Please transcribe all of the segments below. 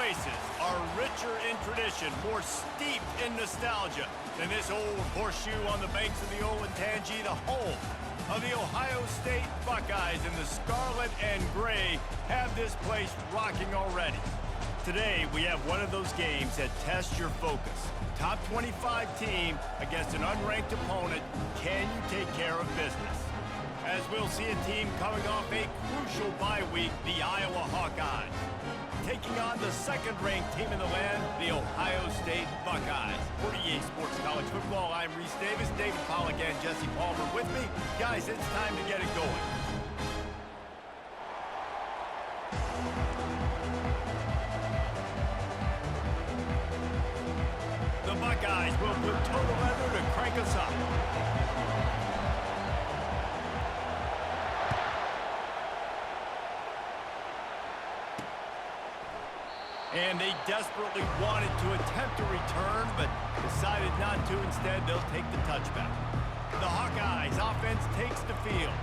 places are richer in tradition, more steeped in nostalgia than this old horseshoe on the banks of the Olentangy, the home of the Ohio State Buckeyes, and the scarlet and gray have this place rocking already. Today, we have one of those games that tests your focus. Top 25 team against an unranked opponent. Can you take care of business? As we'll see a team coming off a crucial bye week, the Iowa Hawkeyes, taking on the second-ranked team in the land, the Ohio State Buckeyes. For EA Sports College Football, I'm Reese Davis, David Pollack, and Jesse Palmer with me. Guys, it's time to get it going. The Buckeyes will put total leather to crank us up. And they desperately wanted to attempt a return, but decided not to. Instead, they'll take the touchback. The Hawkeyes offense takes the field.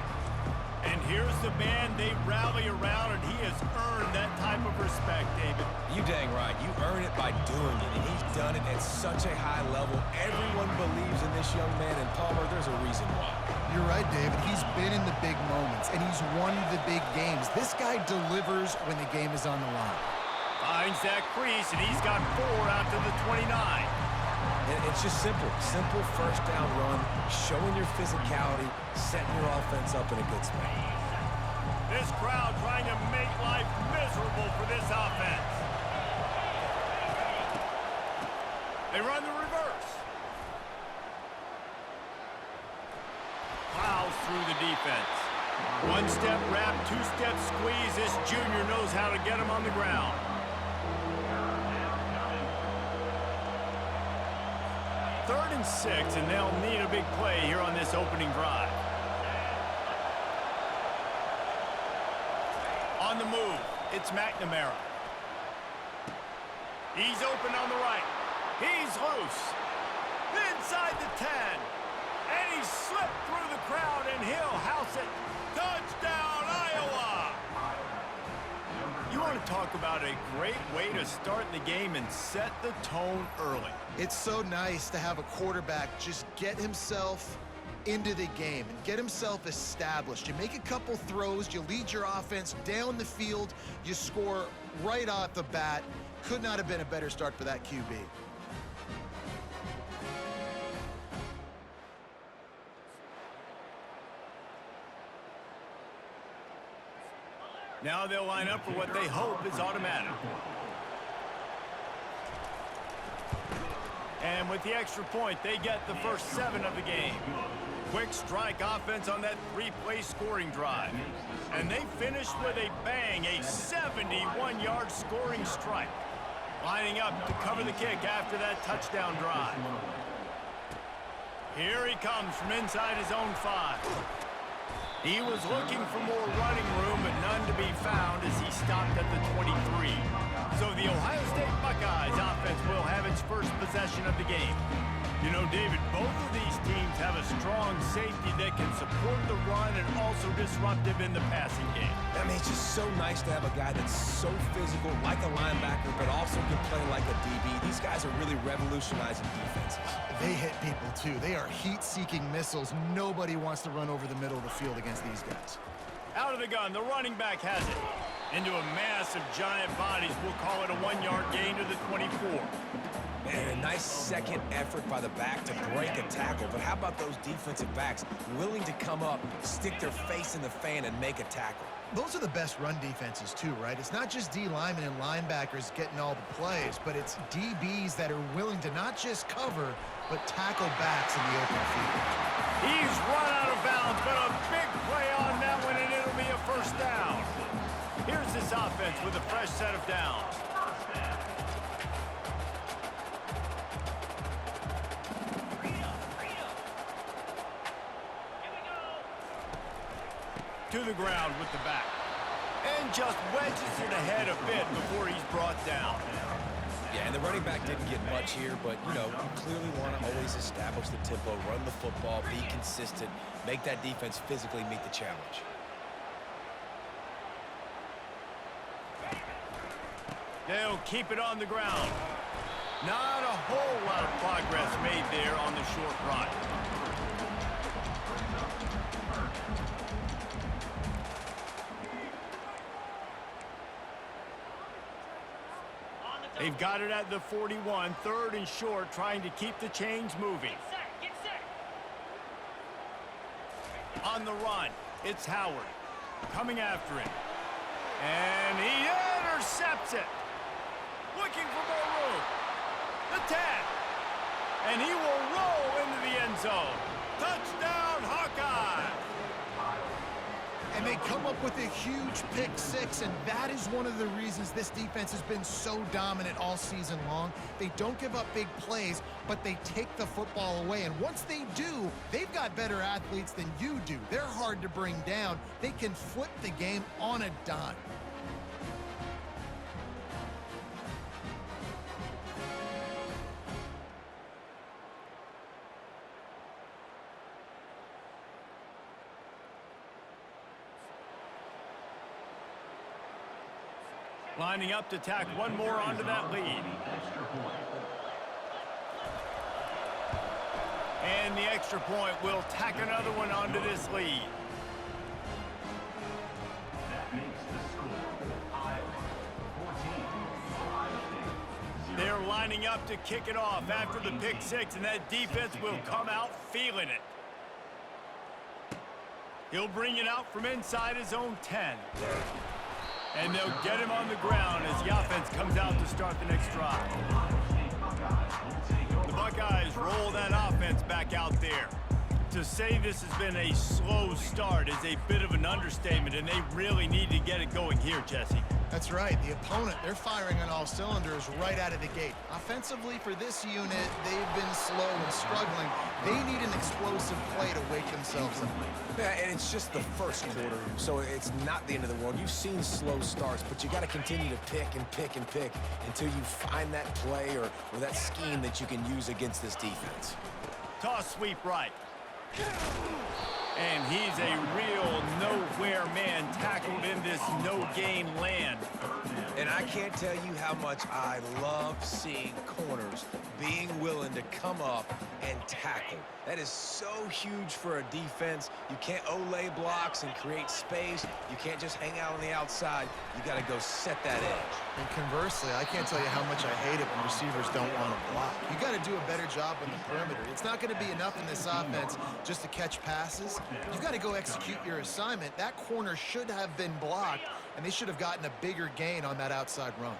And here's the man they rally around, and he has earned that type of respect, David. You dang right. You earn it by doing it, and he's done it at such a high level. Everyone believes in this young man, and Palmer, there's a reason why. You're right, David. He's been in the big moments, and he's won the big games. This guy delivers when the game is on the line. Finds that crease, and he's got 4 out to the 29. And it's just simple. Simple first down run, showing your physicality, setting your offense up in a good spot. This crowd trying to make life miserable for this offense. They run the reverse. Plows through the defense. One-step wrap, two-step squeeze. This junior knows how to get him on the ground. Third and 6, and they'll need a big play here on this opening drive. On the move, it's McNamara. He's open on the right. He's loose. Inside the 10. And he slipped through the crowd, and he'll house it. Touchdown, Iowa! You want to talk about a great way to start the game and set the tone early. It's so nice to have a quarterback just get himself into the game and get himself established. You make a couple throws, you lead your offense down the field, you score right off the bat. Could not have been a better start for that QB. Now they'll line up for what they hope is automatic. And with the extra point, they get the first 7 of the game. Quick strike offense on that 3-play scoring drive. And they finish with a bang, a 71-yard scoring strike. Lining up to cover the kick after that touchdown drive. Here he comes from inside his own 5. He was looking for more running room, but none to be found as he stopped at the 23. So the Ohio State Buckeyes offense will have its first possession of the game. You know, David, both of these teams have a strong safety that can support the run and also disruptive in the passing game. I mean, it's just so nice to have a guy that's so physical, like a linebacker, but also can play like a DB. These guys are really revolutionizing defenses. They hit people, too. They are heat-seeking missiles. Nobody wants to run over the middle of the field against these guys. Out of the gun, the running back has it. Into a mass of giant bodies. We'll call it a 1-yard gain to the 24. Man, a nice second effort by the back to break a tackle. But how about those defensive backs willing to come up, stick their face in the fan, and make a tackle? Those are the best run defenses, too, right? It's not just D linemen and linebackers getting all the plays, but it's DBs that are willing to not just cover, but tackle backs in the open field. He's run out of bounds, but a big play on that one, and it'll be a first down. Here's this offense with a fresh set of downs. To the ground with the back. And just wedges it ahead a bit before he's brought down. Yeah, and the running back didn't get much here, but, you know, you clearly want to always establish the tempo, run the football, be consistent, make that defense physically meet the challenge. They'll keep it on the ground. Not a whole lot of progress made there on the short run. They've got it at the 41, 3rd and short, trying to keep the chains moving. Get set. On the run, it's Howard coming after him. And he intercepts it. Looking for more room. The 10. And he will roll into the end zone. Touchdown, Hawkeye! And they come up with a huge pick six, and that is one of the reasons this defense has been so dominant all season long. They don't give up big plays, but they take the football away. And once they do, they've got better athletes than you do. They're hard to bring down. They can flip the game on a dime. Lining up to tack one more onto that lead. And the extra point will tack another one onto this lead. They're lining up to kick it off after the pick six, and that defense will come out feeling it. He'll bring it out from inside his own 10. And they'll get him on the ground as the offense comes out to start the next drive. The Buckeyes roll that offense back out there. To say this has been a slow start is a bit of an understatement, and they really need to get it going here, Jesse. That's right. The opponent, they're firing on all cylinders right out of the gate. Offensively, for this unit, they've been slow and struggling. They need an explosive play to wake themselves up. Yeah, and it's just the first quarter, so it's not the end of the world. You've seen slow starts, but you got to continue to pick and pick and pick until you find that play or that scheme that you can use against this defense. Toss sweep right. And he's a real nowhere man tackled in this no-game land. And I can't tell you how much I love seeing corners being willing to come up and tackle. That is so huge for a defense. You can't olay blocks and create space. You can't just hang out on the outside. You got to go set that edge. And conversely, I can't tell you how much I hate it when receivers don't want to block. You got to do a better job on the perimeter. It's not going to be enough in this offense just to catch passes. You've got to go execute your assignment. That corner should have been blocked, and they should have gotten a bigger gain on that outside run.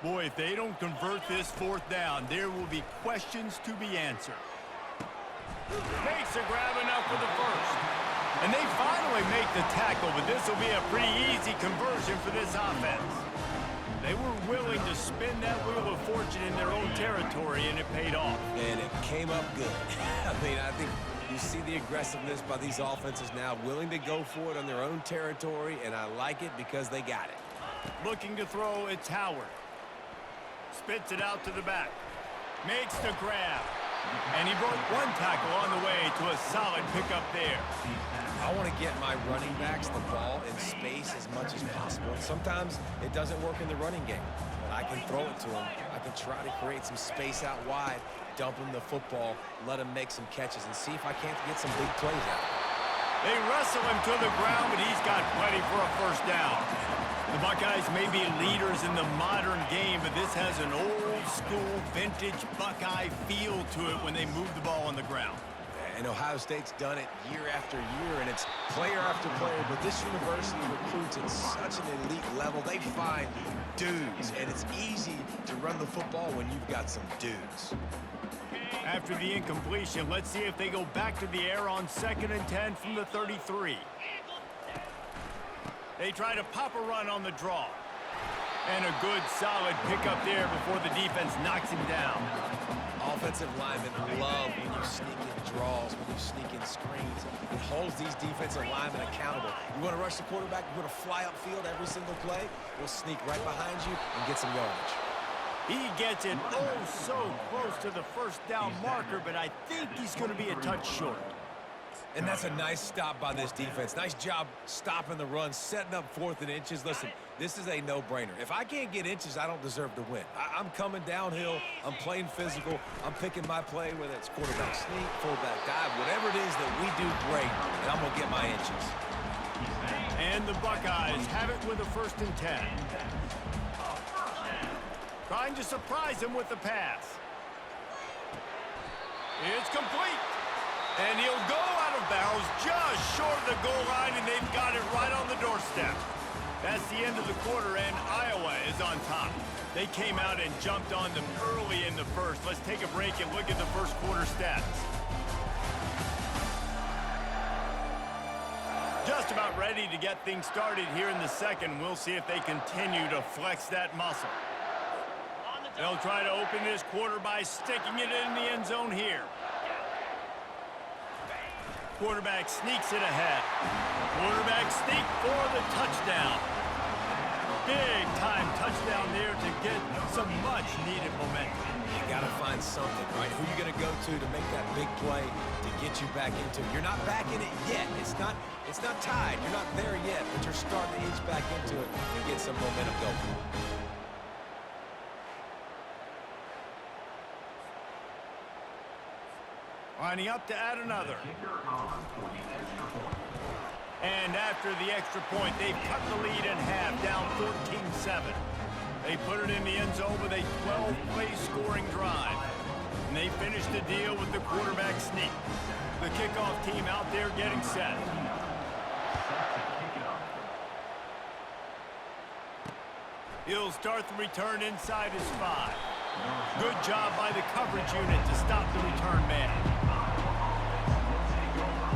Boy, if they don't convert this 4th down, there will be questions to be answered. Makes a grab enough for the first. And they finally make the tackle, but this will be a pretty easy conversion for this offense. They were willing to spin that wheel of fortune in their own territory, and it paid off. And it came up good. I mean, I think you see the aggressiveness by these offenses now, willing to go for it on their own territory, and I like it because they got it. Looking to throw, it's Howard. Spits it out to the back. Makes the grab. And he broke one tackle on the way to a solid pickup there. I want to get my running backs the ball in space as much as possible. And sometimes it doesn't work in the running game, but I can throw it to them. I can try to create some space out wide, dump him the football, let him make some catches, and see if I can't get some big plays out of it. They wrestle him to the ground, but he's got plenty for a first down. The Buckeyes may be leaders in the modern game, but this has an old-school, vintage Buckeye feel to it when they move the ball on the ground. And Ohio State's done it year after year, and it's player after player, but this university recruits at such an elite level. They find dudes, and it's easy to run the football when you've got some dudes. After the incompletion, let's see if they go back to the air on 2nd and 10 from the 33. They try to pop a run on the draw. And a good, solid pickup there before the defense knocks him down. Offensive linemen love when you sneak in draws, when you sneak in screens. It holds these defensive linemen accountable. You want to rush the quarterback, you want to fly upfield every single play, we'll sneak right behind you and get some yardage. He gets it oh so close to the first down marker, but I think he's going to be a touch short. And that's a nice stop by this defense. Nice job stopping the run, setting up 4th and inches. Listen, this is a no-brainer. If I can't get inches, I don't deserve to win. I'm coming downhill. I'm playing physical. I'm picking my play, whether it's quarterback sneak, fullback dive, whatever it is that we do great, and I'm going to get my inches. And the Buckeyes have it with a 1st and 10. Trying to surprise him with the pass. It's complete. And he'll go out of bounds just short of the goal line, and they've got it right on the doorstep. That's the end of the quarter, and Iowa is on top. They came out and jumped on them early in the first. Let's take a break and look at the first quarter stats. Just about ready to get things started here in the second. We'll see if they continue to flex that muscle. They'll try to open this quarter by sticking it in the end zone here. Quarterback sneaks it ahead. Quarterback sneak for the touchdown. Big time touchdown there to get some much needed momentum. You got to find something, right? Who you going to go to make that big play to get you back into it? You're not back in it yet. It's not tied. You're not there yet, but you're starting to inch back into it and get some momentum going. Lining up to add another. And after the extra point, they've cut the lead in half, down 14-7. They put it in the end zone with a 12-play scoring drive. And they finish the deal with the quarterback sneak. The kickoff team out there getting set. He'll start the return inside his 5. Good job by the coverage unit to stop the return man.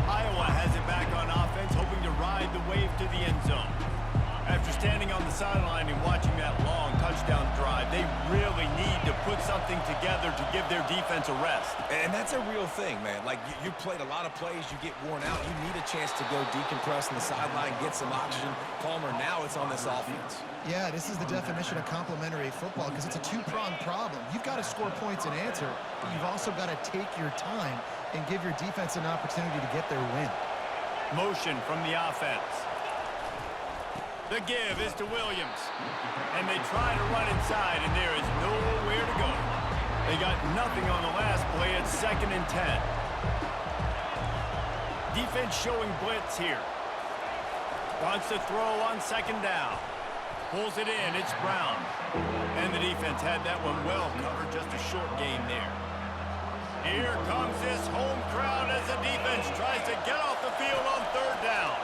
Iowa has it back on offense, hoping to ride the wave to the end zone. After standing on the sideline and watching that long touchdown drive, they really need to put something together to give their defense a rest. And that's a real thing, man. Like, you played a lot of plays, you get worn out. You need a chance to go decompress on the sideline, get some oxygen. Palmer, now it's on this offense. Yeah, this is the definition of complementary football because it's a two-pronged problem. You've got to score points and answer, but you've also got to take your time and give your defense an opportunity to get their win. Motion from the offense. The give is to Williams. And they try to run inside, and there is nowhere to go. They got nothing on the last play. It's 2nd and 10. Defense showing blitz here. Wants to throw on 2nd down. Pulls it in. It's Brown. And the defense had that one well covered. Just a short game there. Here comes this home crowd as the defense tries to get off the field on 3rd down.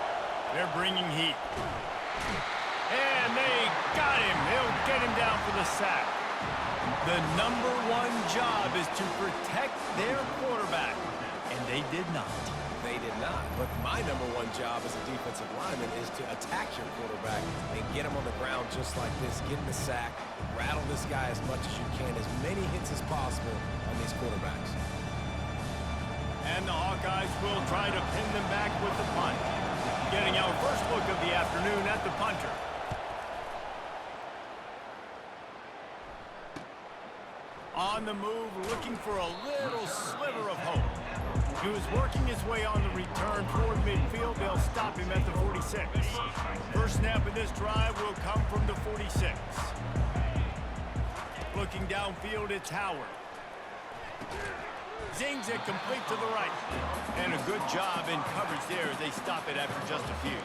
They're bringing heat. And they got him. They'll get him down for the sack. The #1 job is to protect their quarterback. And they did not. They did not. But my #1 job as a defensive lineman is to attack your quarterback and get him on the ground just like this. Get in the sack. Rattle this guy as much as you can. As many hits as possible on these quarterbacks. And the Hawkeyes will try to pin them back with the punt. Getting our first look of the afternoon at the punter. On the move, looking for a little sliver of hope. He was working his way on the return toward midfield. They'll stop him at the 46. First snap of this drive will come from the 46. Looking downfield, it's Howard. Zings it complete to the right. And a good job in coverage there as they stop it after just a few.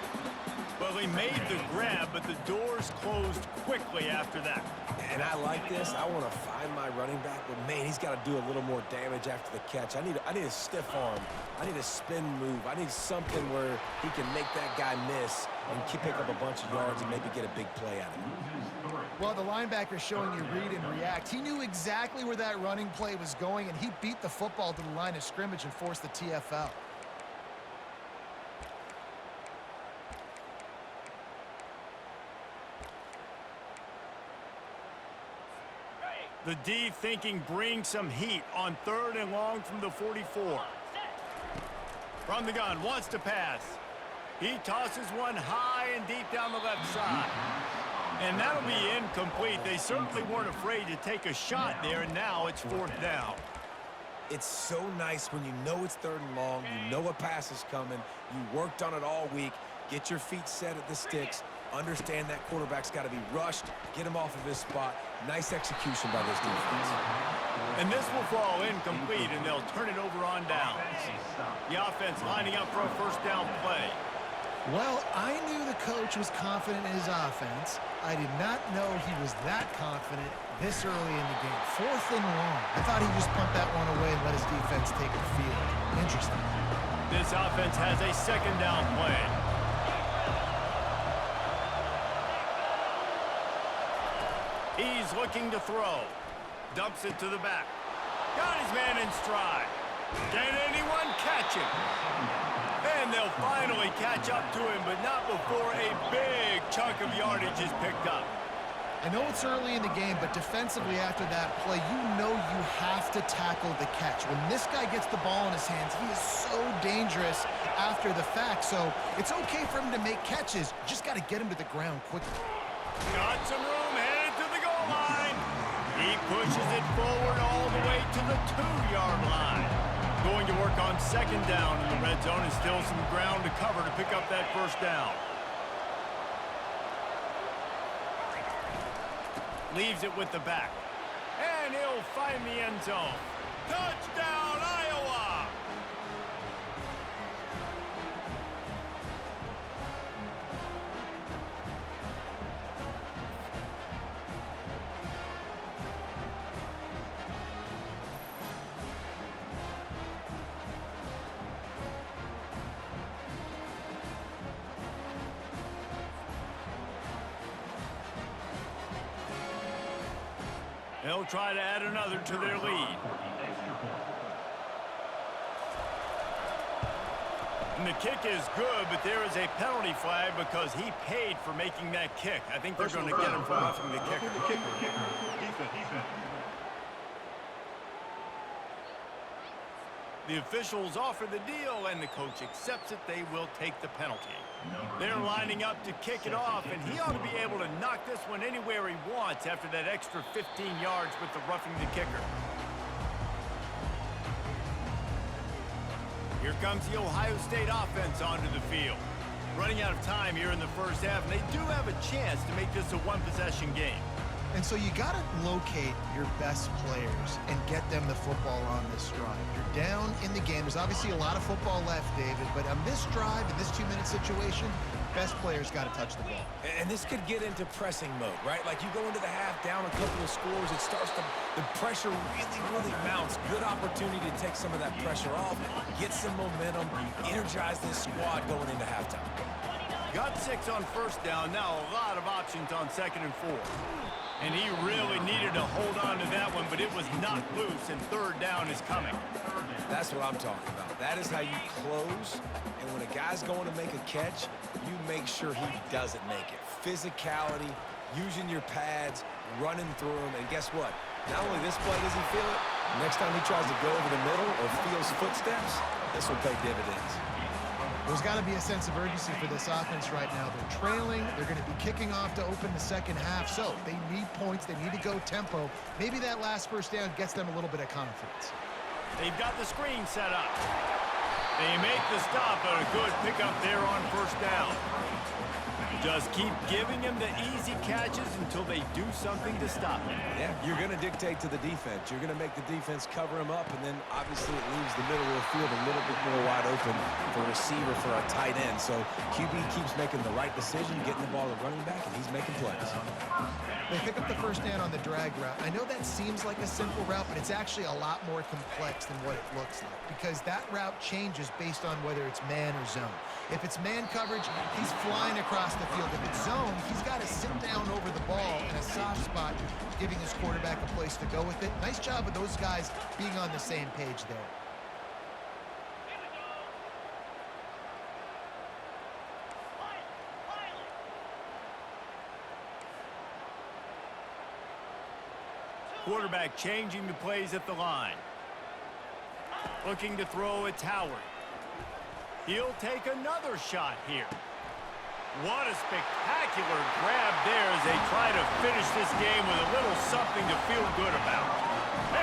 Well, he made the grab, but the doors closed quickly after that. And I like this. I want to find my running back, but man, he's got to do a little more damage after the catch. I need a stiff arm. I need a spin move. I need something where he can make that guy miss and pick up a bunch of yards and maybe get a big play out of him. Well, the linebacker's showing you read and react. He knew exactly where that running play was going, and he beat the football to the line of scrimmage and forced the TFL. The D thinking bring some heat on 3rd and long from the 44. From the gun, wants to pass. He tosses one high and deep down the left side. And that'll be incomplete. They certainly weren't afraid to take a shot there, and now it's 4th down. It's so nice when you know it's 3rd and long, you know a pass is coming, you worked on it all week, get your feet set at the sticks, understand that quarterback's got to be rushed, get him off of his spot. Nice execution by this defense. And this will fall incomplete, and they'll turn it over on downs. The offense lining up for a 1st down play. Well, I knew the coach was confident in his offense. I did not know he was that confident this early in the game. 4th and long. I thought he'd just punt that one away and let his defense take the field. Interesting. This offense has a 2nd down play. He's looking to throw. Dumps it to the back. Got his man in stride. Can anyone catch him? And they'll finally catch up to him, but not before a big chunk of yardage is picked up. I know it's early in the game, but defensively after that play, you know you have to tackle the catch. When this guy gets the ball in his hands, he is so dangerous after the fact. So it's okay for him to make catches. You just got to get him to the ground quickly. Got some room, headed to the goal line. He pushes it forward all the way to the 2-yard line. Going to work on 2nd down in the red zone, and still some ground to cover to pick up that 1st down. Leaves it with the back. And he'll find the end zone. Touchdown, Iowa! They'll try to add another to their lead. And the kick is good, but there is a penalty flag because he paid for making that kick. I think they're going to get him for roughing the kicker. The officials offer the deal, and the coach accepts it. They will take the penalty. They're lining up to kick it off, and he ought to be able to knock this one anywhere he wants after that extra 15 yards with the roughing the kicker. Here comes the Ohio State offense onto the field. Running out of time here in the 1st half, and they do have a chance to make this a 1-possession game. And so you got to locate your best players and get them the football on this drive. You're down in the game. There's obviously a lot of football left, David, but on this drive, in this 2-minute situation, best players got to touch the ball. And this could get into pressing mode, right? Like you go into the half down a couple of scores, it starts to, the pressure really mounts. Good opportunity to take some of that pressure off, get some momentum, energize this squad going into halftime. Got 6 on 1st down. Now a lot of options on 2nd and 4. And he really needed to hold on to that one, but it was not loose, and 3rd down is coming. That's what I'm talking about. That is how you close, and when a guy's going to make a catch, you make sure he doesn't make it. Physicality, using your pads, running through them, and guess what? Not only this play does he feel it, next time he tries to go over the middle or feels footsteps, this will pay dividends. There's got to be a sense of urgency for this offense right now. They're trailing. They're going to be kicking off to open the 2nd half. So they need points. They need to go tempo. Maybe that last 1st down gets them a little bit of confidence. They've got the screen set up. They make the stop, but a good pickup there on 1st down. Just keep giving him the easy catches until they do something to stop him. Yeah, you're going to dictate to the defense. You're going to make the defense cover him up, and then obviously it leaves the middle of the field a little bit more wide open for a receiver, for a tight end. So QB keeps making the right decision, getting the ball to running back, and he's making plays. They pick up the 1st down on the drag route. I know that seems like a simple route, but it's actually a lot more complex than what it looks like because that route changes based on whether it's man or zone. If it's man coverage, he's flying across the field. If it's zone, he's got to sit down over the ball in a soft spot, giving his quarterback a place to go with it. Nice job of those guys being on the same page there. Quarterback changing the plays at the line. Looking to throw, it's Howard. He'll take another shot here. What a spectacular grab there as they try to finish this game with a little something to feel good about.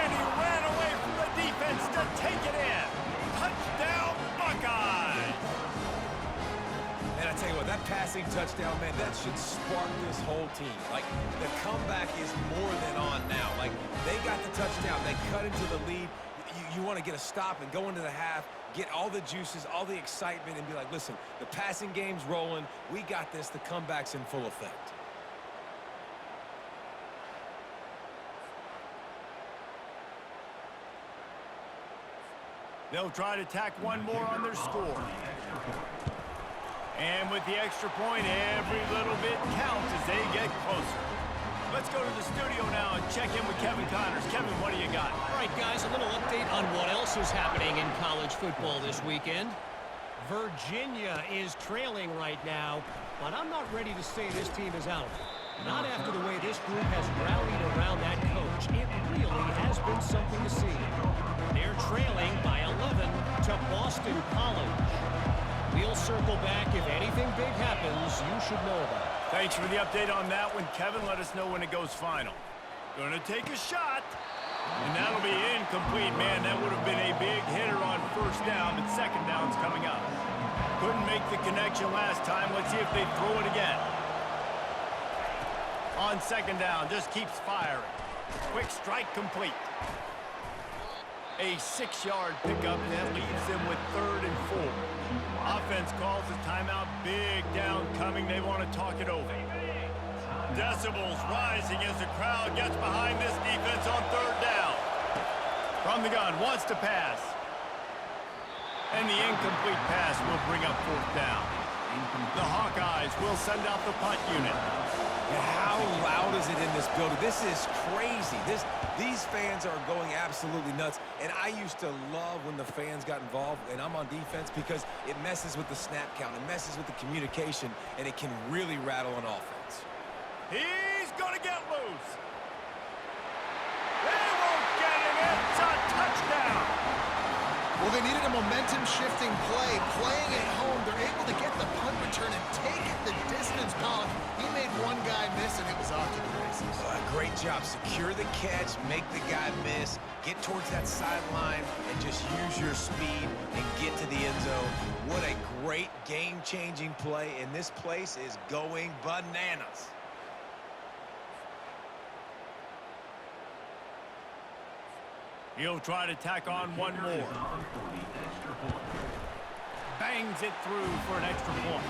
And he ran away from the defense to take it in. Touchdown, Buckeyes! And I tell you what, that passing touchdown, man, that should spark this whole team. Like, the comeback is more than on now. Like, they got the touchdown. They cut into the lead. You want to get a stop and go into the half, get all the juices, all the excitement, and be like, listen, the passing game's rolling. We got this. The comeback's in full effect. They'll try to tack one more on their score. And with the extra point, every little bit counts as they get closer. Let's go to the studio now and check in with Kevin Connors. Kevin, what do you got? All right, guys, a little update on what else is happening in college football this weekend. Virginia is trailing right now, but I'm not ready to say this team is out. Not after the way this group has rallied around that coach. It really has been something to see. They're trailing by 11 to Boston College. We'll circle back. If anything big happens, you should know about it. Thanks for the update on that one, Kevin. Let us know when it goes final. Gonna take a shot. And that'll be incomplete. Man, that would have been a big hitter on first down, but second down's coming up. Couldn't make the connection last time. Let's see if they throw it again. On second down, just keeps firing. Quick strike complete. A 6-yard pickup that leaves them with 3rd and 4. Offense calls a timeout. Big down coming. They want to talk it over. Decibels rising as the crowd gets behind this defense on 3rd down. From the gun, wants to pass. And the incomplete pass will bring up 4th down. The Hawkeyes will send out the punt unit. And how loud is it in this building? This is crazy. These fans are going absolutely nuts. And I used to love when the fans got involved, and I'm on defense, because it messes with the snap count. It messes with the communication, and it can really rattle an offense. He's going to get loose. They won't get him. It's a touchdown. Well, they needed a momentum-shifting play. Playing at home, they're able to get the punt return and take it the distance. Pollock, he made one guy miss, and it was off to the races. Great job. Secure the catch, make the guy miss, get towards that sideline, and just use your speed and get to the end zone. What a great game-changing play, and this place is going bananas. He'll try to tack on one more. Bangs it through for an extra point.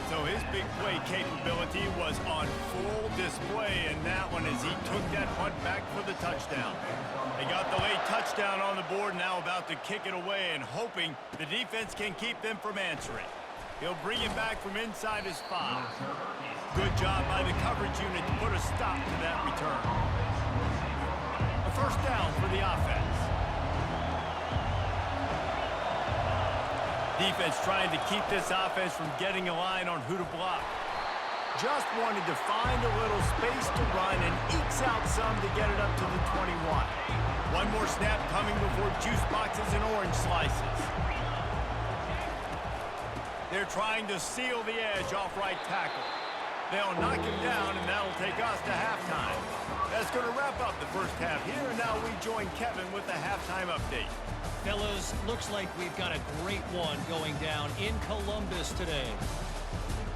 So his big play capability was on full display in that one as he took that punt back for the touchdown. They got the late touchdown on the board, now about to kick it away and hoping the defense can keep them from answering. He'll bring it back from inside his 5. Good job by the coverage unit to put a stop to that return. A first down for the offense. Defense trying to keep this offense from getting a line on who to block. Just wanted to find a little space to run and ekes out some to get it up to the 21. One more snap coming before juice boxes and orange slices. They're trying to seal the edge off right tackle. They'll knock him down, and that'll take us to halftime. That's going to wrap up the first half here, and now we join Kevin with the halftime update. Fellas, looks like we've got a great one going down in Columbus today.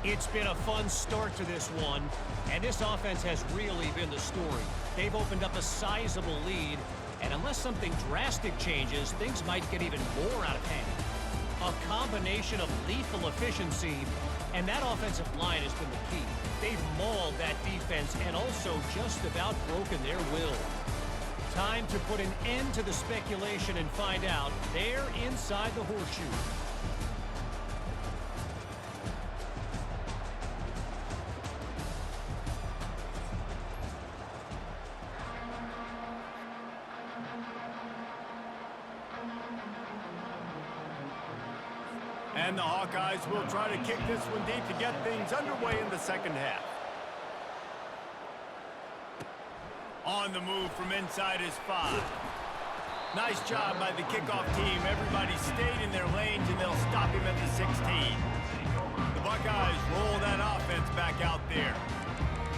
It's been a fun start to this one, and this offense has really been the story. They've opened up a sizable lead, and unless something drastic changes, things might get even more out of hand. A combination of lethal efficiency, and that offensive line has been the key. They've mauled that defense and also just about broken their will. Time to put an end to the speculation and find out. They're inside the horseshoe. And the Hawkeyes will try to kick this one deep to get things underway in the second half. On the move from inside his 5. Nice job by the kickoff team. Everybody stayed in their lanes, and they'll stop him at the 16. The Buckeyes roll that offense back out there.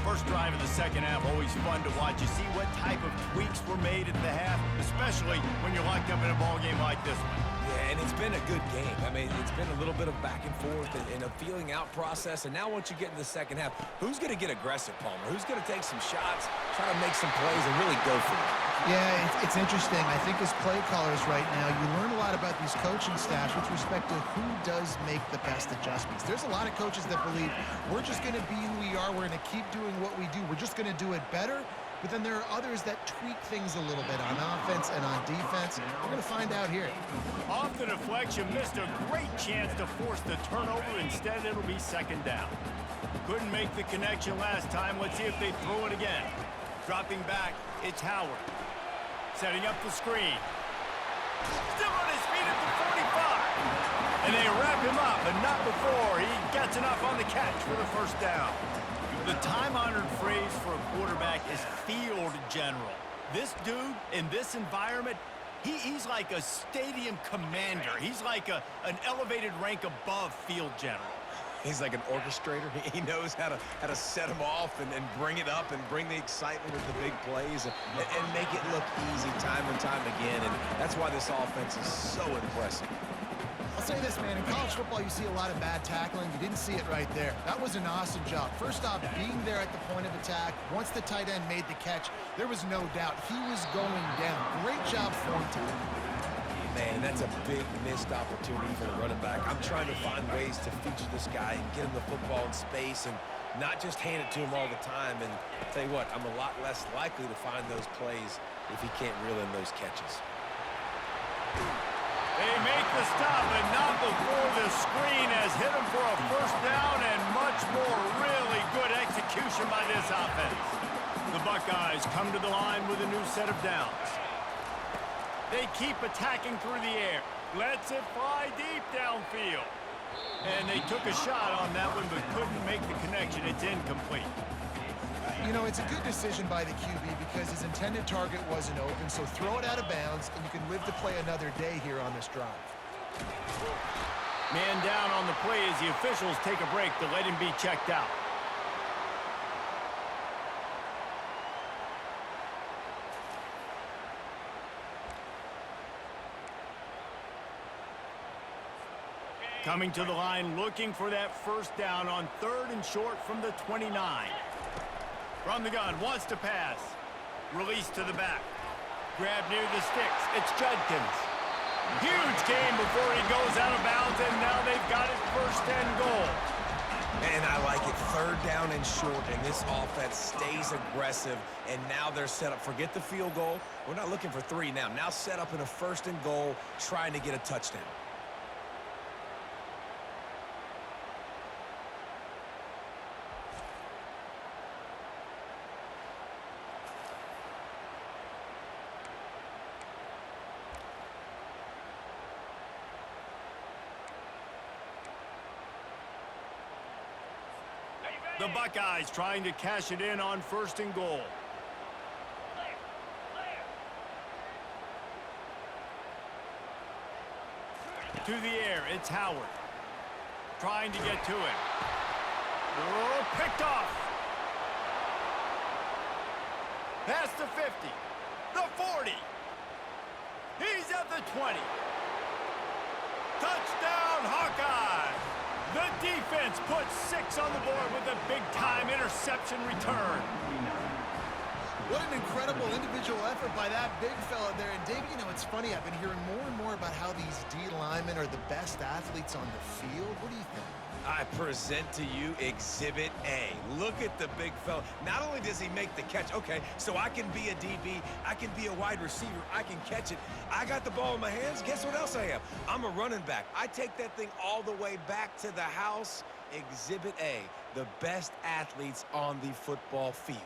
First drive of the second half always fun to watch. You see what type of tweaks were made at the half, especially when you're locked up in a ball game like this one. Yeah, and it's been a good game. I mean, it's been a little bit of back and forth and a feeling out process. And now once you get in the second half, who's going to get aggressive, Palmer? Who's going to take some shots, try to make some plays, and really go for it? Yeah, it's interesting. I think as play callers right now, you learn a lot about these coaching staffs with respect to who does make the best adjustments. There's a lot of coaches that believe we're just going to be who we are. We're going to keep doing what we do. We're just going to do it better. But then there are others that tweak things a little bit on offense and on defense. We're going to find out here. Off the deflection, missed a great chance to force the turnover. Instead, it'll be second down. Couldn't make the connection last time. Let's see if they throw it again. Dropping back, it's Howard. Setting up the screen. Still on his feet at the 45. And they wrap him up, but not before he gets enough on the catch for the first down. The time-honored phrase for a quarterback is field general. This dude, in this environment, he's like a stadium commander. He's like an elevated rank above field general. He's like an orchestrator. He knows how to set them off and bring it up and bring the excitement with the big plays and make it look easy time and time again. And that's why this offense is so impressive. I'll say this, man. In college football, you see a lot of bad tackling. You didn't see it right there. That was an awesome job. First off, being there at the point of attack. Once the tight end made the catch, there was no doubt he was going down. Great job form time. Man, that's a big missed opportunity for the running back. I'm trying to find ways to feature this guy and get him the football in space and not just hand it to him all the time. And I'll tell you what, I'm a lot less likely to find those plays if he can't reel in those catches. They make the stop, but not before the screen has hit him for a first down and much more. Really good execution by this offense. The Buckeyes come to the line with a new set of downs. They keep attacking through the air. Lets it fly deep downfield. And they took a shot on that one, but couldn't make the connection. It's incomplete. You know, it's a good decision by the QB because his intended target wasn't open, so throw it out of bounds, and you can live to play another day here on this drive. Man down on the play as the officials take a break to let him be checked out. Coming to the line, looking for that first down on 3rd and short from the 29. From the gun, wants to pass. Release to the back. Grab near the sticks. It's Judkins. Huge game before he goes out of bounds, and now they've got it 1st and goal. Man, I like it. 3rd down and short, and this offense stays aggressive, and now they're set up. Forget the field goal. We're not looking for 3 now. Now set up in a 1st and goal, trying to get a touchdown. The Buckeyes trying to cash it in on 1st and goal. To the air, it's Howard. Trying to get to it. Oh, picked off. Past the 50. The 40. He's at the 20. Touchdown, Hawkeye! The defense puts 6 on the board with a big-time interception return. What an incredible individual effort by that big fella there. And, Dave, you know, it's funny. I've been hearing more and more about how these D linemen are the best athletes on the field. What do you think? I present to you Exhibit A. Look at the big fella. Not only does he make the catch, okay, so I can be a DB, I can be a wide receiver, I can catch it. I got the ball in my hands. Guess what else I am? I'm a running back. I take that thing all the way back to the house. Exhibit A, the best athletes on the football field.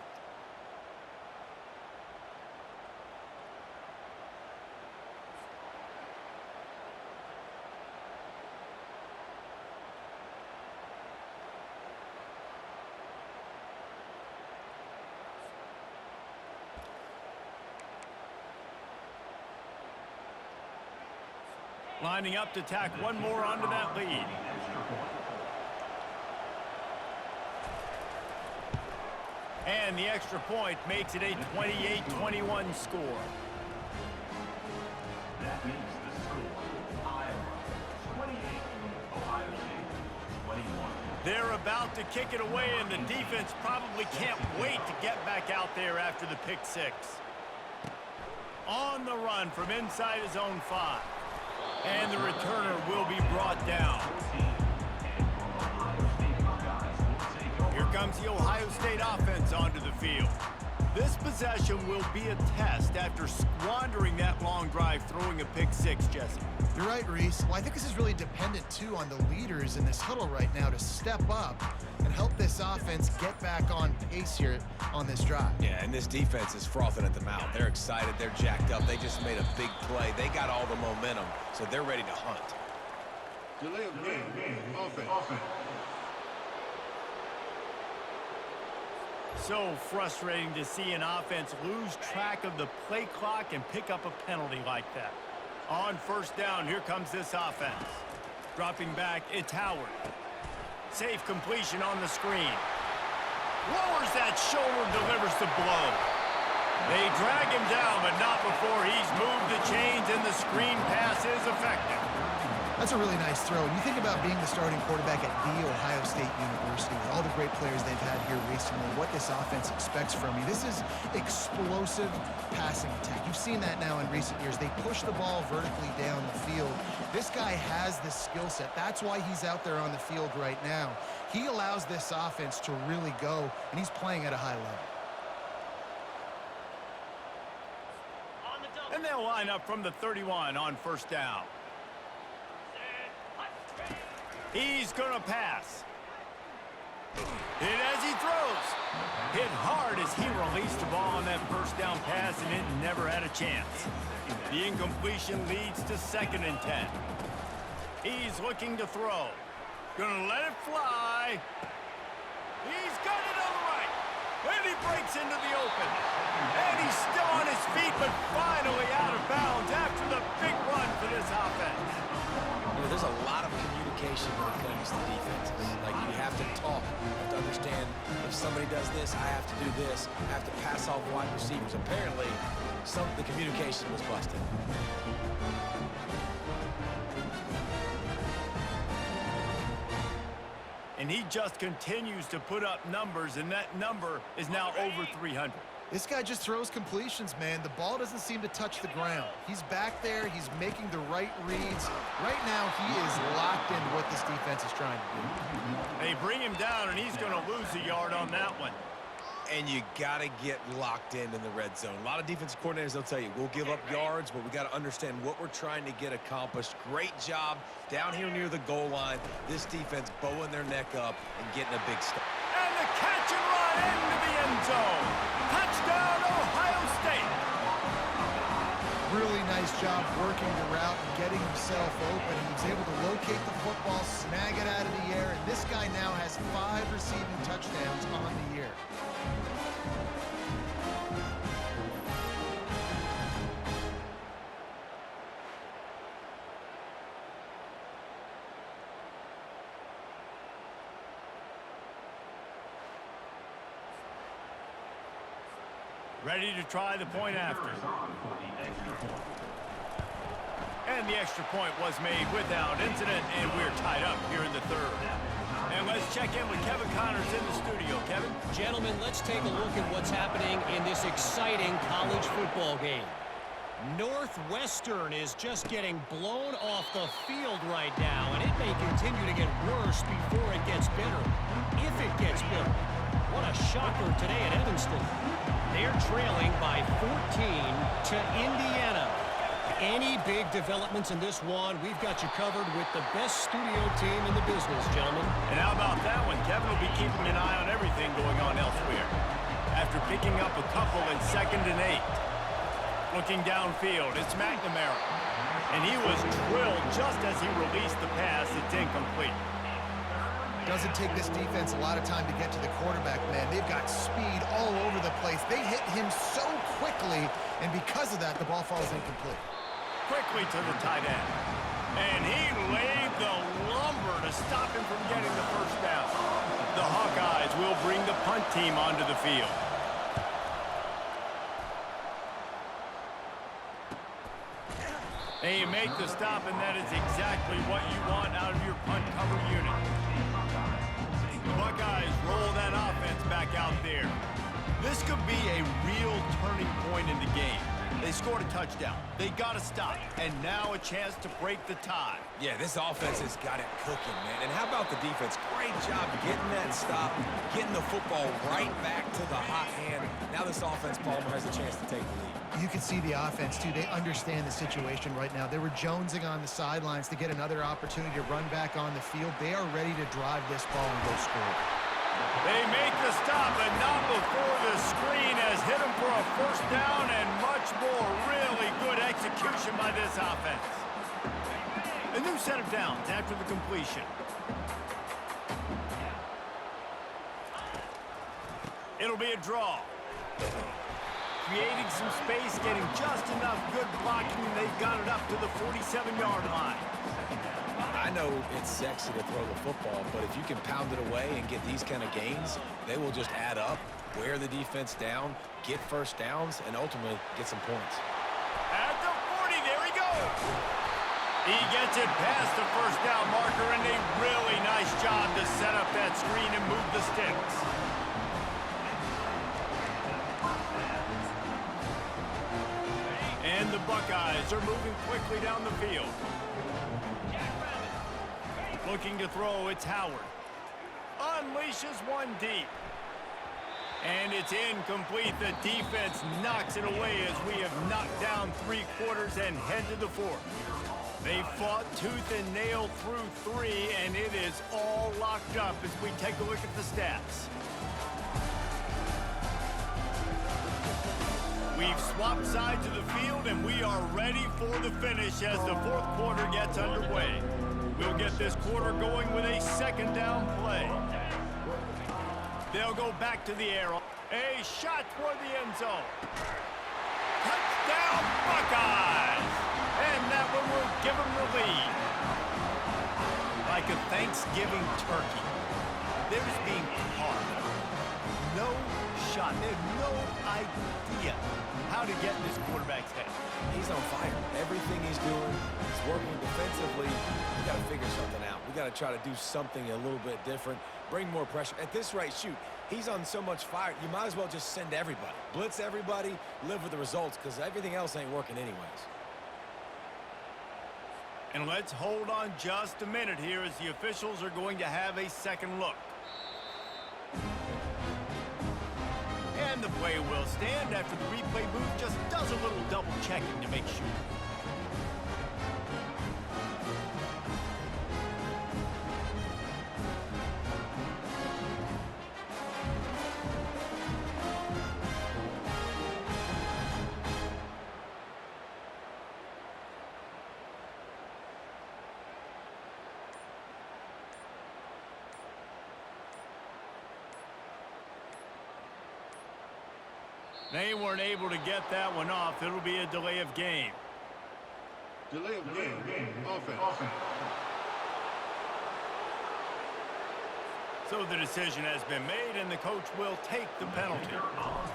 Lining up to tack one more onto that lead. And the extra point makes it a 28-21 score. That makes the score Iowa 28, Ohio State 21. They're about to kick it away, and the defense probably can't wait to get back out there after the pick six. On the run from inside his own 5. And the returner will be brought down. Here comes the Ohio State offense onto the field. This possession will be a test after squandering that long drive throwing a pick six, Jesse. You're right, Reese. Well, I think this is really dependent, too, on the leaders in this huddle right now to step up and help this offense get back on pace here on this drive. Yeah, and this defense is frothing at the mouth. They're excited. They're jacked up. They just made a big play. They got all the momentum, so they're ready to hunt. Delay of game. Offense. So frustrating to see an offense lose track of the play clock and pick up a penalty like that. On first down, here comes this offense. Dropping back, it's Howard. Safe completion on the screen. Lowers that shoulder, delivers the blow. They drag him down, but not before he's moved the chains, and the screen pass is effective. That's a really nice throw. And you think about being the starting quarterback at The Ohio State University with all the great players they've had here recently, what this offense expects from you. This is explosive passing attack. You've seen that now in recent years. They push the ball vertically down the field. This guy has the skill set. That's why he's out there on the field right now. He allows this offense to really go, and he's playing at a high level. And they'll line up from the 31 on first down. He's going to pass. Hit as he throws. Hit hard as he released the ball on that first down pass, and it never had a chance. The incompletion leads to 2nd and 10. He's looking to throw. Gonna let it fly. He's got it on the right. And he breaks into the open. And he's still on his feet, but finally out of bounds after the big run for this offense. You know, there's a lot of communication when it comes to defenses. Like, you have to talk. You have to understand if somebody does this, I have to do this. I have to pass off wide receivers. Apparently, the communication was busted. And he just continues to put up numbers, and that number is now over 300. This guy just throws completions, man. The ball doesn't seem to touch the ground. He's back there. He's making the right reads. Right now, he is locked into what this defense is trying to do. They bring him down, and he's going to lose a yard on that one. And you got to get locked in the red zone. A lot of defensive coordinators, they'll tell you, we'll give up yards, but we got to understand what we're trying to get accomplished. Great job down here near the goal line. This defense bowing their neck up and getting a big stop. And the catch and run into the end zone. Touchdown, Ohio State. Really nice job working the route and getting himself open. He was able to locate the football, snag it out of the air, and this guy now has 5 receiving touchdowns on the year. Ready to try the point after. And the extra point was made without incident, and we're tied up here in the 3rd. And let's check in with Kevin Connors in the studio. Kevin? Gentlemen, let's take a look at what's happening in this exciting college football game. Northwestern is just getting blown off the field right now, and it may continue to get worse before it gets better. If it gets better. What a shocker today at Evanston. They're trailing by 14 to Indiana. Any big developments in this one, we've got you covered with the best studio team in the business, gentlemen. And how about that one? Kevin will be keeping an eye on everything going on elsewhere. After picking up a couple in 2nd and 8. Looking downfield, it's McNamara. And he was drilled just as he released the pass. It's incomplete. Doesn't take this defense a lot of time to get to the quarterback, man. They've got speed all over the place. They hit him so quickly, and because of that, the ball falls incomplete. Quickly to the tight end. And he laid the lumber to stop him from getting the first down. The Hawkeyes will bring the punt team onto the field. They make the stop, and that is exactly what you want out of your punt cover unit. The Buckeyes roll that offense back out there. This could be a real turning point in the game. They scored a touchdown. They got to stop, and now a chance to break the tie. Yeah, this offense has got it cooking, man. And how about the defense? Great job getting that stop, getting the football right back to the hot hand. Now this offense, Palmer, has a chance to take the lead. You can see the offense, too. They understand the situation right now. They were jonesing on the sidelines to get another opportunity to run back on the field. They are ready to drive this ball and go score. They make the stop, but not before the screen has hit them for a first down and much more. Really good execution by this offense. A new set of downs after the completion. It'll be a draw. Creating some space, getting just enough good blocking, and they've got it up to the 47-yard line. I know it's sexy to throw the football, but if you can pound it away and get these kind of gains, they will just add up, wear the defense down, get first downs, and ultimately get some points. At the 40, there he goes. He gets it past the first down marker, and a really nice job to set up that screen and move the sticks. And the Buckeyes are moving quickly down the field. Looking to throw, it's Howard. Unleashes one deep. And it's incomplete. The defense knocks it away as we have knocked down 3 quarters and head to the 4th. They fought tooth and nail through 3, and it is all locked up as we take a look at the stats. We've swapped sides of the field, and we are ready for the finish as the 4th quarter gets underway. We'll get this quarter going with a second down play. They'll go back to the air. A shot toward the end zone. Touchdown, Buckeyes! And that one will give them the lead. Like a Thanksgiving turkey, they're just being carved. No shot. They have no idea how to get in this quarterback's head. He's on fire. Everything he's doing, he's working defensively. We got to figure something out. We got to try to do something a little bit different, bring more pressure. At this rate, shoot, he's on so much fire, you might as well just send everybody. Blitz everybody, live with the results, because everything else ain't working anyways. And let's hold on just a minute here as the officials are going to have a second look. And the play will stand after the replay booth just does a little double checking to make sure. They weren't able to get that one off. It'll be a delay of game. Delay of game. Offense. So the decision has been made, and the coach will take the penalty.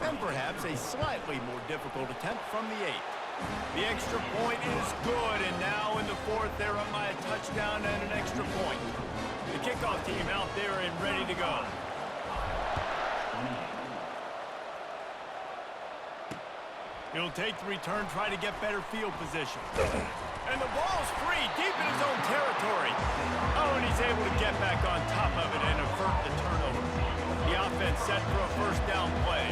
And perhaps a slightly more difficult attempt from the 8. The extra point is good, and now in the 4th, they're up by a touchdown and an extra point. The kickoff team out there and ready to go. He'll take the return, try to get better field position. And the ball's free, deep in his own territory. Oh, and he's able to get back on top of it and avert the turnover. The offense set for a first down play.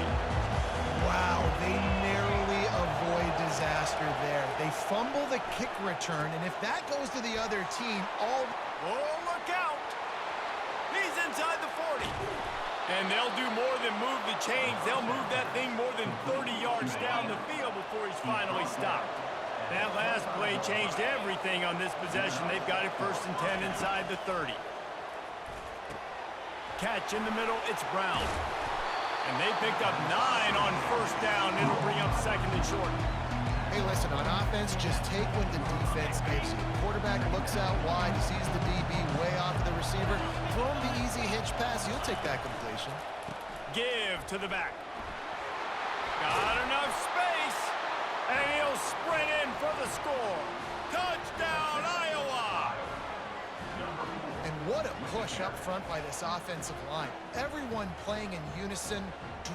Wow, they narrowly avoid disaster there. They fumble the kick return, and if that goes to the other team, all... Oh, look out! He's inside the 40. And they'll do more than move the chains. They'll move that thing more than 30 yards down the field before he's finally stopped. That last play changed everything on this possession. They've got it 1st and 10 inside the 30. Catch in the middle, it's Brown. And they picked up 9 on first down. It'll bring up 2nd and short. Hey, listen, on offense, just take what the defense gives you. Quarterback looks out wide, sees the DB way off of the receiver. Throw him the easy hit pitch pass, he'll take that completion. Give to the back. Got enough space, and he'll sprint in for the score. Touchdown, Iowa! And what a push up front by this offensive line. Everyone playing in unison,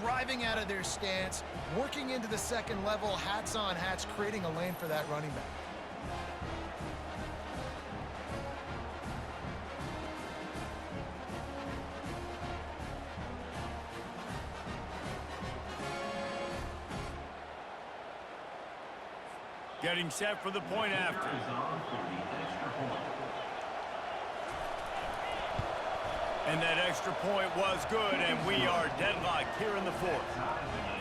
driving out of their stance, working into the second level, hats on hats, creating a lane for that running back. Getting set for the point after. And that extra point was good, and we are deadlocked here in the fourth.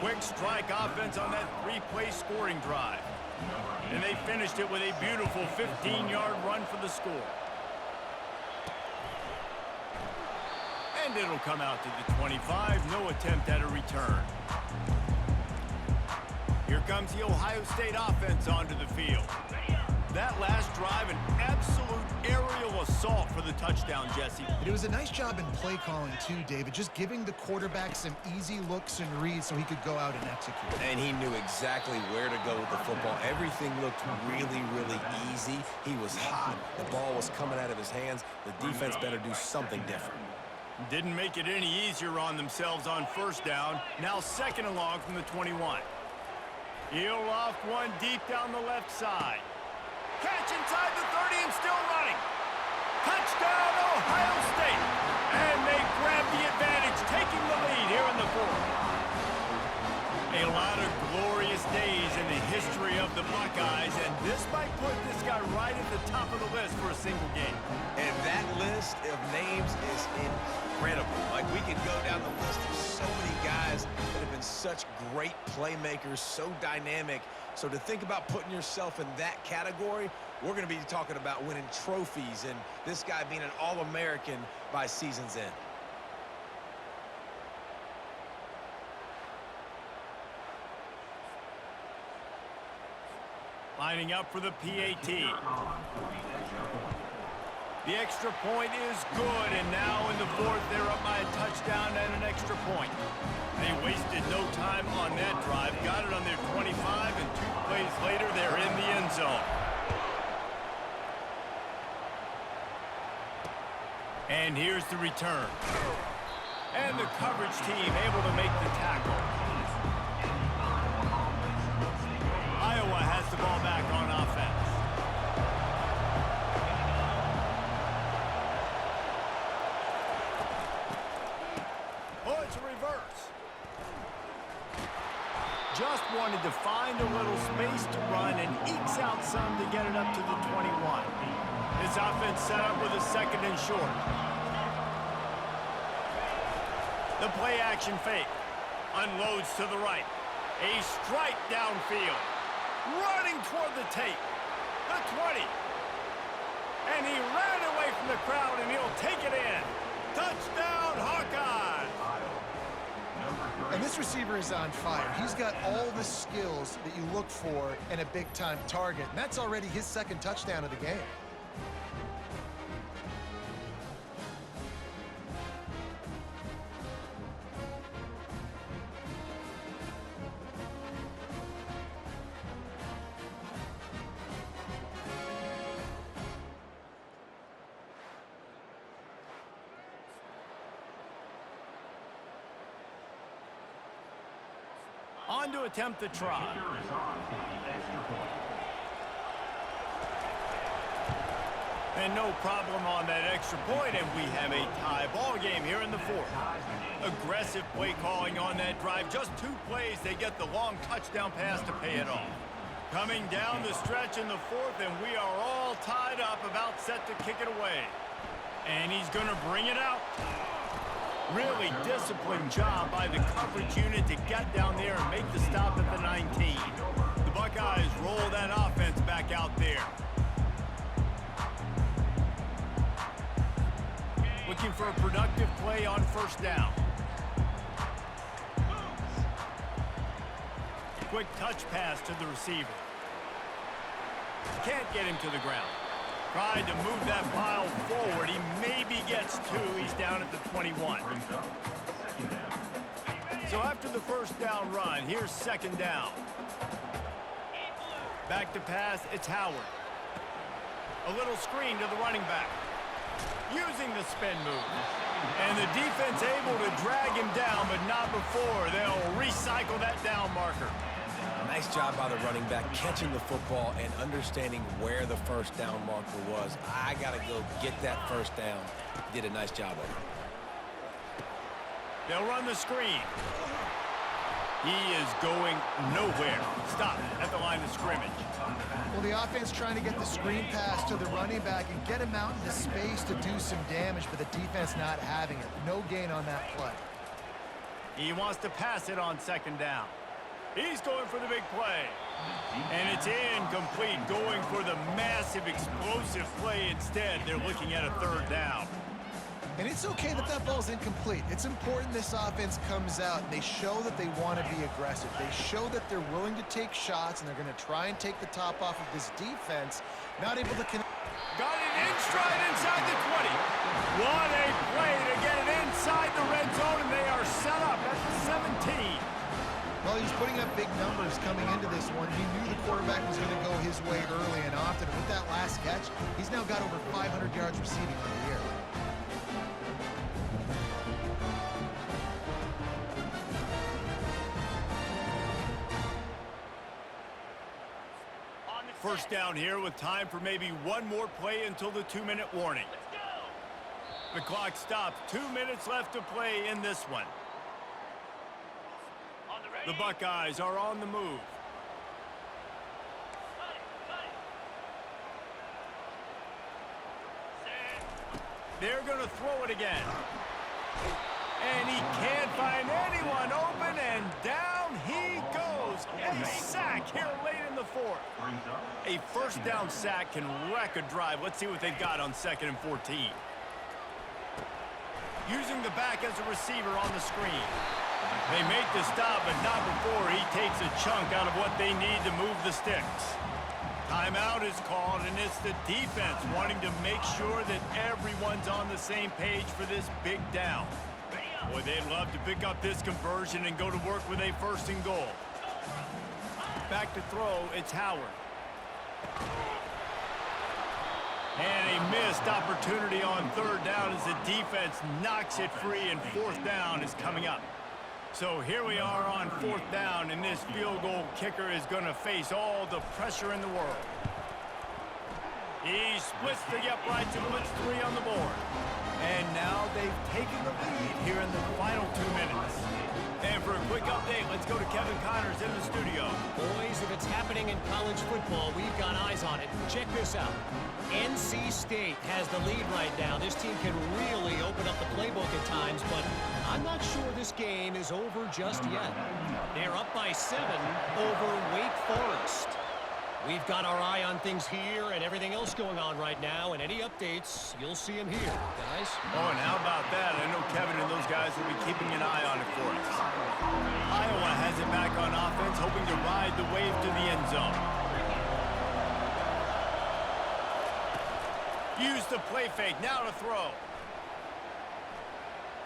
Quick strike offense on that three-play scoring drive. And they finished it with a beautiful 15-yard run for the score. And it'll come out to the 25, no attempt at a return. Here comes the Ohio State offense onto the field. That last drive, an absolute aerial assault for the touchdown, Jesse. It was a nice job in play calling too, David, just giving the quarterback some easy looks and reads so he could go out and execute. And he knew exactly where to go with the football. Everything looked really, really easy. He was hot. The ball was coming out of his hands. The defense better do something different. Didn't make it any easier on themselves on first down. Now second and long from the 21. He'll loft one deep down the left side. Catch inside the 30 and still running. Touchdown, Ohio State. And they grab the advantage, taking the lead here in the fourth. A lot of glorious days in the history of the Buckeyes, and this might put this guy right at the top of the list for a single game. And that list of names is incredible. Like, we could go down the list of so many guys that have been such great playmakers, so dynamic. So to think about putting yourself in that category, we're going to be talking about winning trophies and this guy being an All-American by season's end. Lining up for the PAT. The extra point is good, and now in the fourth, they're up by a touchdown and an extra point. They wasted no time on that drive, got it on their 25, and 2 plays later, they're in the end zone. And here's the return. And the coverage team able to make the tackle. Iowa has the ball back on offense. Oh, it's a reverse. Just wanted to find a little space to run and ekes out some to get it up to the 21. This offense set up with a second and short. The play action fake. Unloads to the right. A strike downfield. Running toward the tape. The 20. And he ran away from the crowd, and he'll take it in. Touchdown, Hawkeyes! And this receiver is on fire. He's got all the skills that you look for in a big-time target, and that's already his second touchdown of the game. On to attempt the try. And no problem on that extra point, and we have a tie ball game here in the fourth. Aggressive play calling on that drive. Just 2 plays, they get the long touchdown pass to pay it off. Coming down the stretch in the fourth, and we are all tied up, about set to kick it away. And he's going to bring it out. Really disciplined job by the coverage unit to get down there and make the stop at the 19. The Buckeyes roll that offense back out there. Looking for a productive play on first down. Quick touch pass to the receiver. Can't get him to the ground. Tried to move that pile forward. He maybe gets 2. He's down at the 21. Brings up second down. So after the first down run, here's second down. Back to pass, it's Howard. A little screen to the running back. Using the spin move. And the defense able to drag him down, but not before. They'll recycle that down marker. Nice job by the running back catching the football and understanding where the first down marker was. I got to go get that first down. Did a nice job of it. They'll run the screen. He is going nowhere. Stop at the line of scrimmage. Well, the offense trying to get the screen pass to the running back and get him out into space to do some damage, but the defense not having it. No gain on that play. He wants to pass it on second down. He's going for the big play. And it's incomplete, going for the massive, explosive play instead. They're looking at a third down. And it's okay that that ball's incomplete. It's important this offense comes out and they show that they want to be aggressive. They show that they're willing to take shots and they're going to try and take the top off of this defense. Not able to connect. Got it in stride inside the 20. What a play to get it inside the red zone, and they are set up at the 17. Well, he's putting up big numbers coming into this one. He knew the quarterback was going to go his way early and often. With that last catch, he's now got over 500 yards receiving for the year. First down here with time for maybe one more play until the 2-minute warning. The clock stops. 2 minutes left to play in this one. The Buckeyes are on the move. They're going to throw it again. And he can't find anyone open, and down he goes. A sack here late in the fourth. A first down sack can wreck a drive. Let's see what they've got on 2nd and 14. Using the back as a receiver on the screen. They make the stop, but not before he takes a chunk out of what they need to move the sticks. Timeout is called, and it's the defense wanting to make sure that everyone's on the same page for this big down. Boy, they'd love to pick up this conversion and go to work with a 1st and goal. Back to throw, it's Howard. And a missed opportunity on 3rd down as the defense knocks it free, and 4th down is coming up. So here we are on 4th down, and this field goal kicker is going to face all the pressure in the world. He splits the uprights and puts 3 on the board. And now they've taken the lead here in the final 2 minutes. And for a quick update, let's go to Kevin Connors in the studio. Boys, if it's happening in college football, we've got eyes on it. Check this out. NC State has the lead right now. This team can really open up the playbook at times, but I'm not sure this game is over just yet. They're up by 7 over Wake Forest. We've got our eye on things here and everything else going on right now, and any updates, you'll see them here, guys. Oh, and how about that? I know Kevin and those guys will be keeping an eye on it for us. Iowa has it back on offense, hoping to ride the wave to the end zone. Use the play fake, now to throw.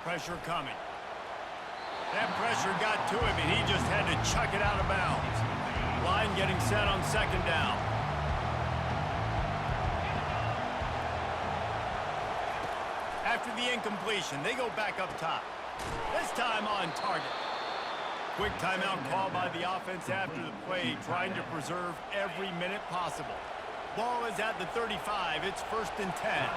Pressure coming. That pressure got to him, and he just had to chuck it out of bounds. Line getting set on 2nd down. After the incompletion, they go back up top. This time on target. Quick timeout call by the offense after the play, trying to preserve every minute possible. Ball is at the 35. It's 1st and 10.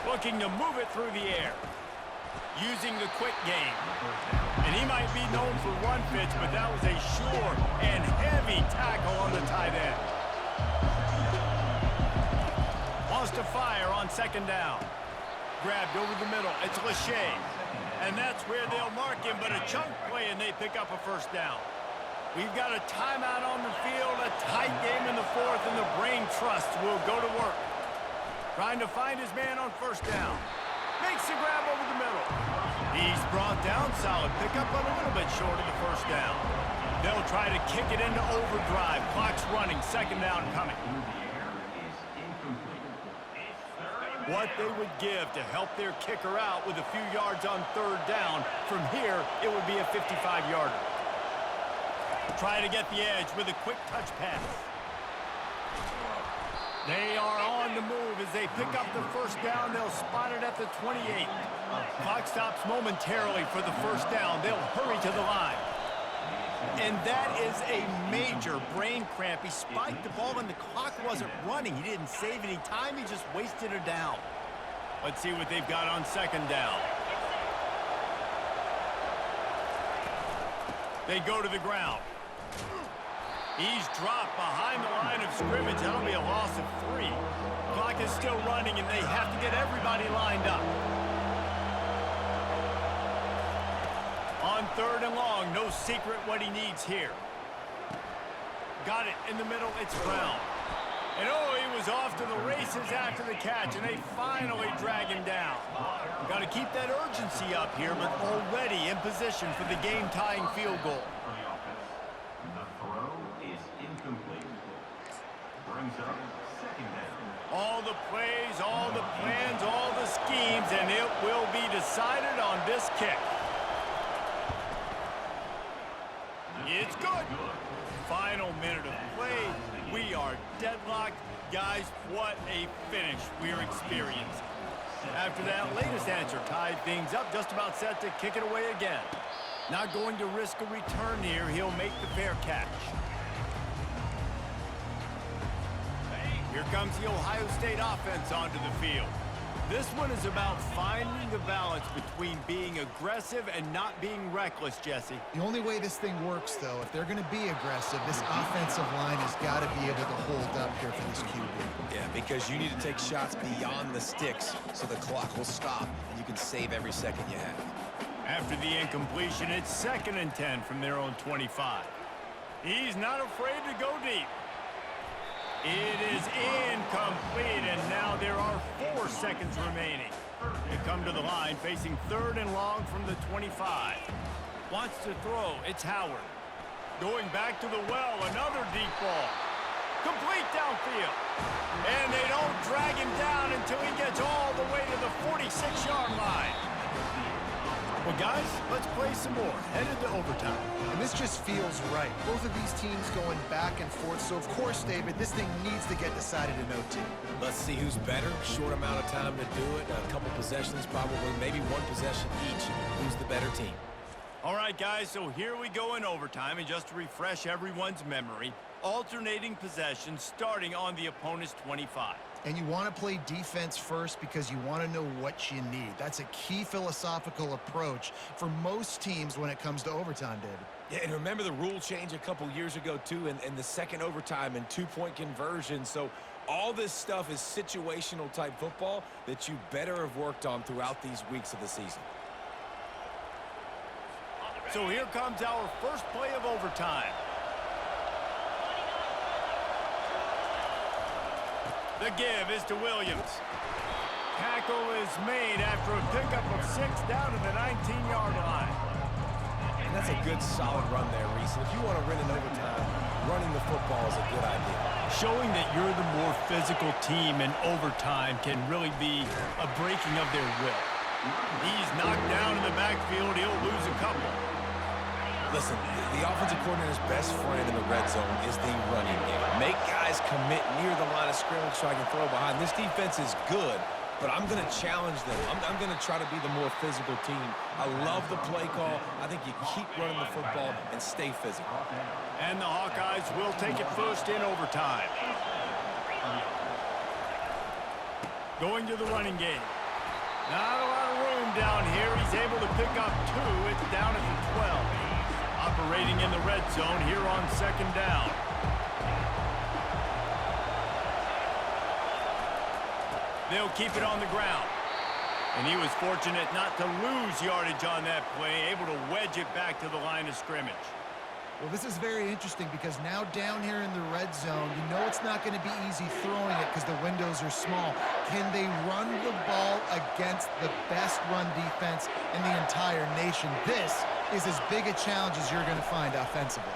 Looking to move it through the air. Using the quick game. And he might be known for run fits, but that was a sure and heavy tackle on the tight end. Wants to fire on 2nd down. Grabbed over the middle. It's Lachey. And that's where they'll mark him, but a chunk play, and they pick up a 1st down. We've got a timeout on the field, a tight game in the 4th, and the brain trust will go to work. Trying to find his man on 1st down. Makes the grab over the middle. He's brought down, solid pickup, but a little bit short of the 1st down. They'll try to kick it into overdrive. Clock's running. Second down coming. What they would give to help their kicker out with a few yards on third down. From here, it would be a 55-yarder. Try to get the edge with a quick touch pass. They are on the move as they pick up the first down. They'll spot it at the 28. Clock stops momentarily for the first down. They'll hurry to the line. And that is a major brain cramp. He spiked the ball and the clock wasn't running. He didn't save any time. He just wasted a down. Let's see what they've got on second down. They go to the ground. He's dropped behind the line of scrimmage. That'll be a loss of 3. Clock is still running, and they have to get everybody lined up. On third and long, no secret what he needs here. Got it in the middle. It's Brown. And oh, he was off to the races after the catch, and they finally drag him down. Got to keep that urgency up here, but already in position for the game-tying field goal. The throw is incomplete. Brings up second down. All the plays, all the plans, all the schemes, and it will be decided on this kick. It's good. Final minute of play. We are deadlocked. Guys, what a finish we're experiencing. After that latest answer tied things up, just about set to kick it away again. Not going to risk a return here. He'll make the fair catch. Here comes the Ohio State offense onto the field. This one is about finding the balance between being aggressive and not being reckless, Jesse. The only way this thing works, though, if they're going to be aggressive, this offensive line has got to be able to hold up here for this QB. Yeah, because you need to take shots beyond the sticks so the clock will stop and you can save every second you have. After the incompletion, it's 2nd and 10 from their own 25. He's not afraid to go deep. It is incomplete, and now there are 4 seconds remaining. They come to the line, facing third and long from the 25. Wants to throw. It's Howard. Going back to the well, another deep ball. Complete downfield. And they don't drag him down until he gets all the way to the 46-yard line. Well, guys, let's play some more. Headed to overtime. And this just feels right. Both of these teams going back and forth. So, of course, David, this thing needs to get decided in OT. Let's see who's better. Short amount of time to do it. A couple possessions, probably maybe one possession each. Who's the better team? All right, guys, so here we go in overtime. And just to refresh everyone's memory, alternating possessions starting on the opponent's 25. And you want to play defense first because you want to know what you need. That's a key philosophical approach for most teams when it comes to overtime, David. Yeah, and remember the rule change a couple years ago, too, and the second overtime and 2-point conversion. So all this stuff is situational type football that you better have worked on throughout these weeks of the season. So here comes our first play of overtime. The give is to Williams. Tackle is made after a pickup of 6 down to the 19-yard line. And that's a good, solid run there, Reese. If you want to win in overtime, running the football is a good idea. Showing that you're the more physical team in overtime can really be a breaking of their will. He's knocked down in the backfield. He'll lose a couple. Listen, the offensive coordinator's best friend in the red zone is the running game. Make guys commit near the line of scrimmage so I can throw behind. This defense is good, but I'm going to challenge them. I'm going to try to be the more physical team. I love the play call. I think you keep running the football and stay physical. And the Hawkeyes will take it first in overtime. Going to the running game. Not a lot of room down here. He's able to pick up 2. It's down at the 12. Operating in the red zone here on second down. They'll keep it on the ground. And he was fortunate not to lose yardage on that play, able to wedge it back to the line of scrimmage. Well, this is very interesting because now down here in the red zone, you know it's not going to be easy throwing it because the windows are small. Can they run the ball against the best run defense in the entire nation? This is as big a challenge as you're going to find offensively.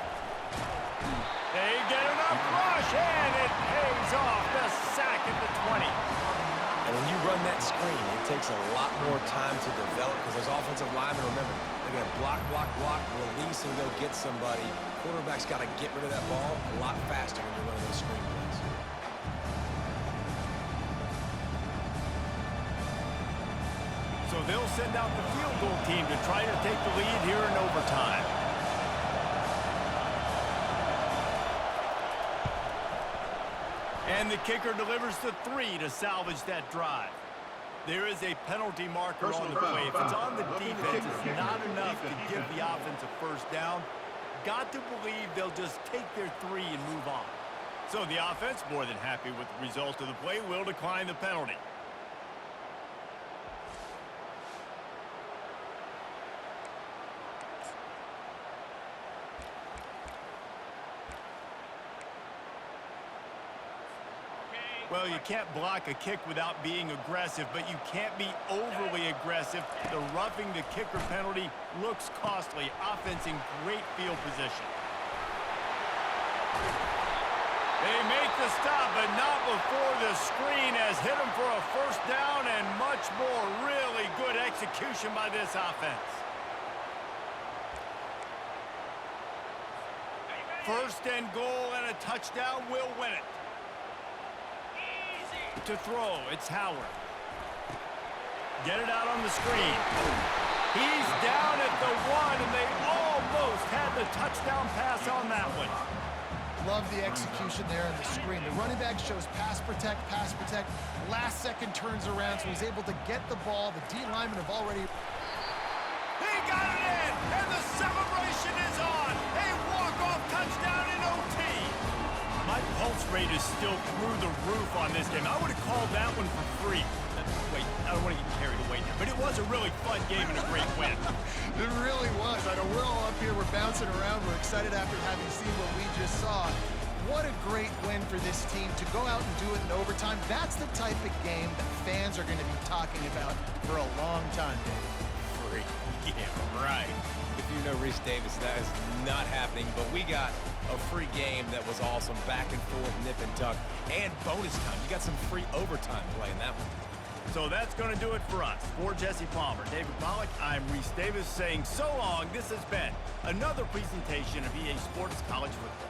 They get enough rush, and it pays off. The sack at the 20. And when you run that screen, it takes a lot more time to develop because those offensive linemen, remember, they're going to block, release, and go get somebody. Quarterback's got to get rid of that ball a lot faster when you're running those screen plays. So they'll send out the field goal team to try to take the lead here in overtime. And the kicker delivers the 3 to salvage that drive. There is a penalty marker on the play. If it's on the defense, it's not enough to give the offense a first down. Got to believe they'll just take their 3 and move on. So the offense, more than happy with the result of the play, will decline the penalty. Well, you can't block a kick without being aggressive, but you can't be overly aggressive. The roughing the kicker penalty looks costly. Offense in great field position. They make the stop, but not before the screen has hit them for a first down and much more. Really good execution by this offense. First and goal and a touchdown will win it. To throw, it's Howard. Get it out on the screen. He's down at the 1, and they almost had the touchdown pass on that one. Love the execution there on the screen. The running back shows pass protect. Last second turns around, so he's able to get the ball. The D linemen have already... He got it in, and the celebration is on. A walk-off touchdown in OT. My pulse rate is still through the roof on this game. I would have called that one for free. Wait, I don't want to get carried away here, but it was a really fun game and a great win. It really was. I know we're all up here, we're bouncing around, we're excited after having seen what we just saw. What a great win for this team to go out and do it in overtime. That's the type of game that fans are going to be talking about for a long time, Dave. Free. Yeah, right. If you know Reese Davis, that is not happening, but we got a free game that was awesome, back and forth, nip and tuck, and bonus time. You got some free overtime play in that one. So that's going to do it for us. For Jesse Palmer, David Pollack, I'm Reese Davis saying so long. This has been another presentation of EA Sports College Football.